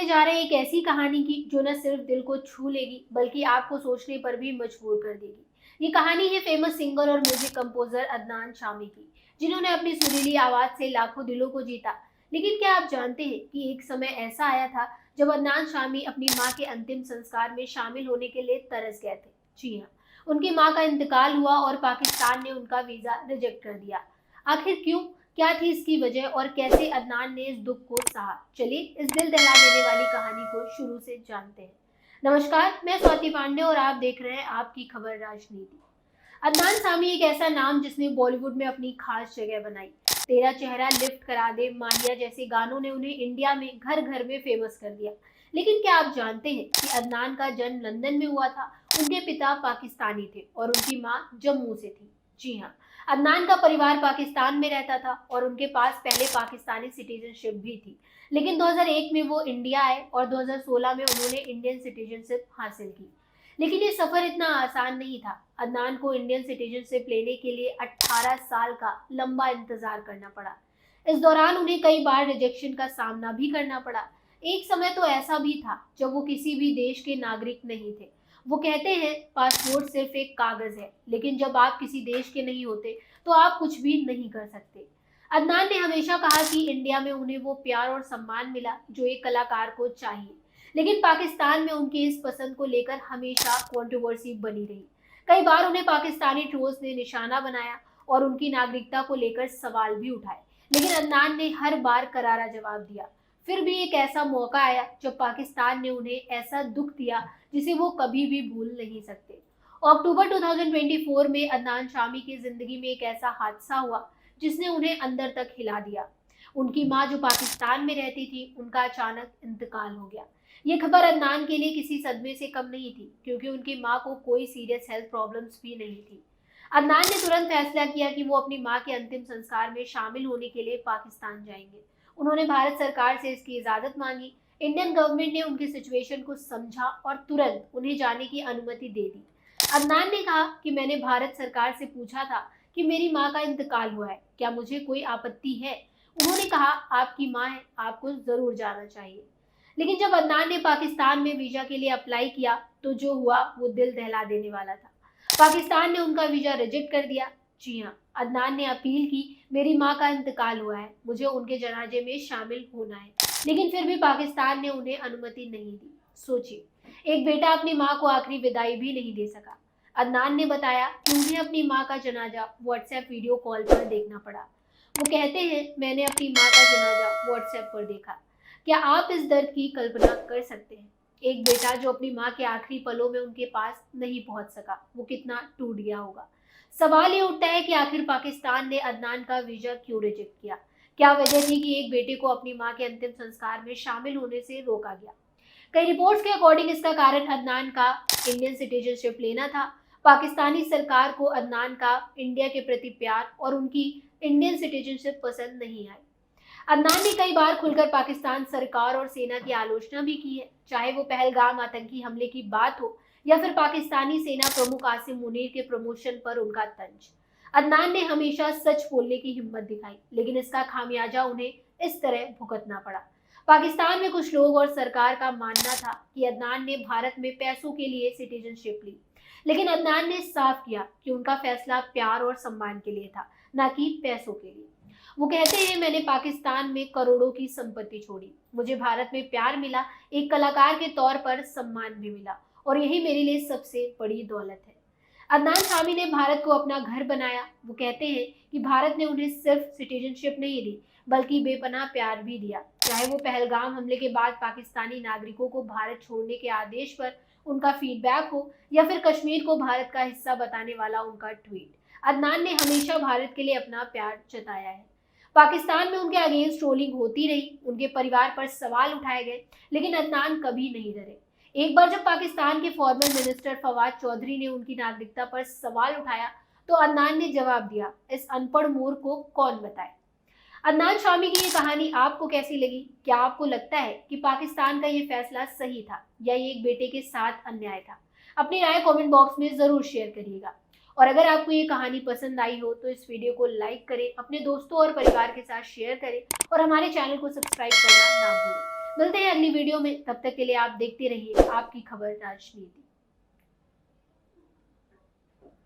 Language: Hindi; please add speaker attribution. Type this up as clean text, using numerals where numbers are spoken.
Speaker 1: जा रहे हैं एक ऐसी कहानी की जो न सिर्फ दिल को छू लेगी बल्कि आपको सोचने पर भी मजबूर कर देगी। ये कहानी है फेमस सिंगर और म्यूजिक कंपोजर अदनान शामी की, जिन्होंने अपनी सुरीली आवाज से लाखों दिलों को जीता। लेकिन क्या आप जानते हैं कि एक समय ऐसा आया था जब अदनान शामी अपनी मां के अंतिम संस्कार में शामिल होने के लिए तरस गए थे। जी हाँ, उनकी मां का इंतकाल हुआ और पाकिस्तान ने उनका वीजा रिजेक्ट कर दिया। आखिर क्यों, क्या थी इसकी वजह और कैसे अदनान ने इस दुख को सहा? चलिए इस दिल दहला देने वाली कहानी को शुरू से जानते हैं। नमस्कार, मैं स्वाति पांडे और आप देख रहे हैं आपकी खबर राजनीति। अदनान सामी एक ऐसा नाम जिसने बॉलीवुड में अपनी खास जगह बनाई। तेरा चेहरा लिफ्ट करा दे, माहिया जैसे गानों ने उन्हें इंडिया में घर घर में फेमस कर दिया। लेकिन क्या आप जानते हैं कि अदनान का जन्म लंदन में हुआ था। उनके पिता पाकिस्तानी थे और उनकी माँ जम्मू से थी। जी हाँ, अदनान का परिवार पाकिस्तान में रहता था और उनके पास पहले पाकिस्तानी सिटीजनशिप भी थी। लेकिन 2001 में वो इंडिया आए और 2016 में उन्होंने इंडियन सिटीजनशिप हासिल की। लेकिन ये सफर इतना आसान नहीं था। अदनान को इंडियन सिटीजनशिप लेने के लिए 18 साल का लंबा इंतजार करना पड़ा। इस दौरान उन्हें कई बार रिजेक्शन का सामना भी करना पड़ा। एक समय तो ऐसा भी था जब वो किसी भी देश के नागरिक नहीं थे। वो कहते हैं पासपोर्ट सिर्फ एक कागज है, लेकिन जब आप किसी देश के नहीं होते तो आप कुछ भी नहीं कर सकते। अदनान ने हमेशा कहा कि इंडिया में उन्हें वो प्यार और सम्मान मिला जो एक कलाकार को चाहिए। लेकिन पाकिस्तान में उनकी इस पसंद को लेकर हमेशा कंट्रोवर्सी बनी रही। कई बार उन्हें पाकिस्तानी ट्रोल्स ने निशाना बनाया और उनकी नागरिकता को लेकर सवाल भी उठाए। लेकिन अदनान ने हर बार करारा जवाब दिया। फिर भी एक ऐसा मौका आया जब पाकिस्तान ने उन्हें ऐसा दुख दिया जिसे वो कभी भी भूल नहीं सकते। अक्टूबर 2024 में अदनान शामी की जिंदगी में एक ऐसा हादसा हुआ जिसने उन्हें अंदर तक हिला दिया। उनकी मां जो पाकिस्तान में रहती थी, उनका अचानक इंतकाल हो गया। ये खबर अदनान के लिए किसी सदमे से कम नहीं थी, क्योंकि उनकी मां को कोई सीरियस हेल्थ प्रॉब्लम्स भी नहीं थी। अदनान ने तुरंत फैसला किया कि वो अपनी मां के अंतिम संस्कार में शामिल होने के लिए पाकिस्तान जाएंगे। उन्होंने भारत सरकार से इसकी इजाजत मांगी। इंडियन गवर्नमेंट ने उनकी सिचुएशन को समझा और तुरंत उन्हें जाने की अनुमति दे दी। अदनान ने कहा कि मैंने भारत सरकार से पूछा था कि मेरी मां का इंतकाल हुआ है, क्या मुझे कोई आपत्ति है? उन्होंने कहा आपकी मां है, आपको जरूर जाना चाहिए। लेकिन जब अदनान ने पाकिस्तान में वीजा के लिए अप्लाई किया तो जो हुआ वो दिल दहला देने वाला था। पाकिस्तान ने उनका वीजा रिजेक्ट कर दिया। जी हाँ, अदनान ने अपील की, मेरी मां का इंतकाल हुआ है, मुझे उनके जनाजे में शामिल होना है। लेकिन फिर भी पाकिस्तान ने उन्हें अनुमति नहीं दी। सोचिए, एक बेटा अपनी मां को आखिरी विदाई भी नहीं दे सका। अदनान ने बताया कि उन्हें अपनी मां का जनाजा व्हाट्सएप वीडियो कॉल पर देखना पड़ा। वो कहते हैं, मैंने अपनी मां का जनाजा व्हाट्सएप पर देखा। क्या आप इस दर्द की कल्पना कर सकते हैं? एक बेटा जो अपनी मां के आखिरी पलों में उनके पास नहीं पहुंच सका, वो कितना टूट गया होगा। सवाल ये उठता है कि आखिर पाकिस्तान ने अदनान का वीजा क्यों रिजेक्ट किया? क्या वजह थी कि एक बेटे को अपनी मां के अंतिम संस्कार में शामिल होने से रोका गया? कई रिपोर्ट्स के अकॉर्डिंग इसका कारण अदनान का इंडियन सिटीजनशिप लेना था। पाकिस्तानी सरकार को अदनान का इंडिया के प्रति प्यार और उनकी इंडियन सिटीजनशिप पसंद नहीं आई। अदनान ने कई बार खुलकर पाकिस्तान सरकार और सेना की आलोचना भी की है, चाहे वो पहलगाम आतंकी हमले की बात हो या फिर पाकिस्तानी सेना प्रमुख आसिम मुनीर के प्रमोशन पर उनका तंज। अदनान ने हमेशा सच बोलने की हिम्मत दिखाई, लेकिन इसका खामियाजा उन्हें इस तरह भुगतना पड़ा। पाकिस्तान में कुछ लोग और सरकार का मानना था कि अदनान ने भारत में पैसों के लिए सिटीजनशिप ली, लेकिन अदनान ने साफ किया कि उनका फैसला प्यार और सम्मान के लिए था, न कि पैसों के लिए। वो कहते हैं, मैंने पाकिस्तान में करोड़ों की संपत्ति छोड़ी, मुझे भारत में प्यार मिला, एक कलाकार के तौर पर सम्मान भी मिला, और यही मेरे लिए सबसे बड़ी दौलत है। अदनान सामी ने भारत को अपना घर बनाया। वो कहते हैं कि भारत ने उन्हें सिर्फ सिटीजनशिप नहीं दी, बल्कि बेपनाह प्यार भी दिया। चाहे वो पहलगाम हमले के बाद पाकिस्तानी नागरिकों को भारत छोड़ने के आदेश पर उनका फीडबैक हो या फिर कश्मीर को भारत का हिस्सा बताने वाला उनका ट्वीट, अदनान ने हमेशा भारत के लिए अपना प्यार जताया है। पाकिस्तान में उनके अगेंस्ट ट्रोलिंग होती रही, उनके परिवार पर सवाल उठाए गए, लेकिन अदनान कभी नहीं डरे। एक बार जब पाकिस्तान के फॉरेन मिनिस्टर फवाद चौधरी ने उनकी नागरिकता पर सवाल उठाया तो अदनान ने जवाब दिया, इस अनपढ़ मूर्ख को कौन बताए। अदनान शामी की ये कहानी आपको कैसी लगी? क्या आपको लगता है कि पाकिस्तान का ये फैसला सही था या ये एक बेटे के साथ अन्याय था? अपनी राय कमेंट बॉक्स में जरूर शेयर करिएगा। और अगर आपको ये कहानी पसंद आई हो तो इस वीडियो को लाइक करें, अपने दोस्तों और परिवार के साथ शेयर करें और हमारे चैनल को सब्सक्राइब करना ना भूलें। मिलते हैं अगली वीडियो में, तब तक के लिए आप देखते रहिए आपकी खबर राजनीति।